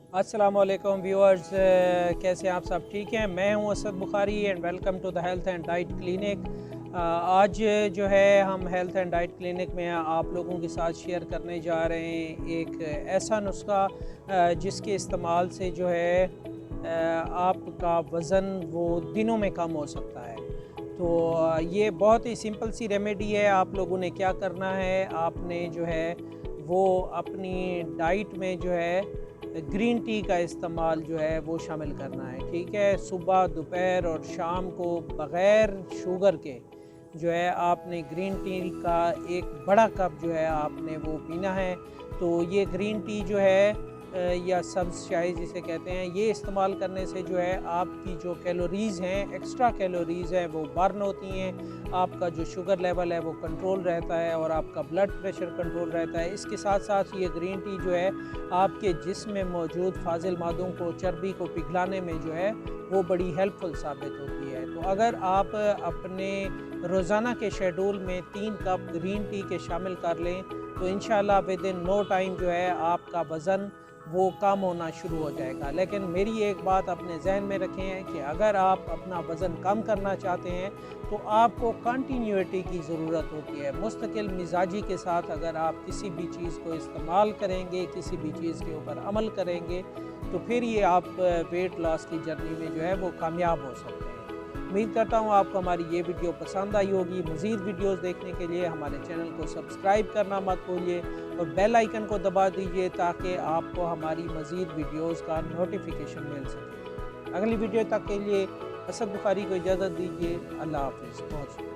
अस्सलामुअलैकुम व्यूअर्स, कैसे हैं आप सब? ठीक हैं। मैं हूं Asad Bukhari and welcome to the health and diet clinic. आज जो है हम हेल्थ एंड डाइट क्लिनिक में आप लोगों के साथ शेयर करने जा रहे हैं एक ऐसा नुस्खा जिसके इस्तेमाल से जो है आपका वज़न वो दिनों में कम हो सकता है। तो ये बहुत ही सिंपल सी रेमेडी है। आप लोगों ने क्या करना है, आपने जो है वो अपनी डाइट में जो है ग्रीन टी का इस्तेमाल जो है वो शामिल करना है। ठीक है, सुबह दोपहर और शाम को बग़ैर शुगर के जो है आपने ग्रीन टी का एक बड़ा कप जो है आपने वो पीना है। तो ये ग्रीन टी जो है या सब्ज़ चाय जिसे कहते हैं, ये इस्तेमाल करने से जो है आपकी जो कैलोरीज़ हैं, एक्स्ट्रा कैलोरीज़ हैं, वो बर्न होती हैं। आपका जो शुगर लेवल है वो कंट्रोल रहता है और आपका ब्लड प्रेशर कंट्रोल रहता है। इसके साथ साथ ये ग्रीन टी जो है आपके जिस्म में मौजूद फाजिल मादों को, चर्बी को पिघलाने में जो है वो बड़ी हेल्पफुल साबित होती है। तो अगर आप अपने रोज़ाना के शेड्यूल में 3 कप ग्रीन टी के शामिल कर लें तो इंशाल्लाह विद इन नो टाइम जो है आपका वज़न वो कम होना शुरू हो जाएगा। लेकिन मेरी एक बात अपने जहन में रखें कि अगर आप अपना वज़न कम करना चाहते हैं तो आपको कंटिन्यूटी की ज़रूरत होती है। मुस्तकिल मिजाजी के साथ अगर आप किसी भी चीज़ को इस्तेमाल करेंगे, किसी भी चीज़ के ऊपर अमल करेंगे, तो फिर ये आप वेट लॉस की जर्नी में जो है वो कामयाब हो सकते हैं। उम्मीद करता हूँ आपको हमारी ये वीडियो पसंद आई होगी। मज़ीद वीडियोस देखने के लिए हमारे चैनल को सब्सक्राइब करना मत भूलिए और बेल आइकन को दबा दीजिए ताकि आपको हमारी मज़ीद वीडियोस का नोटिफिकेशन मिल सके। अगली वीडियो तक के लिए असद बुखारी को इजाज़त दीजिए। अल्लाह हाफ़िज़।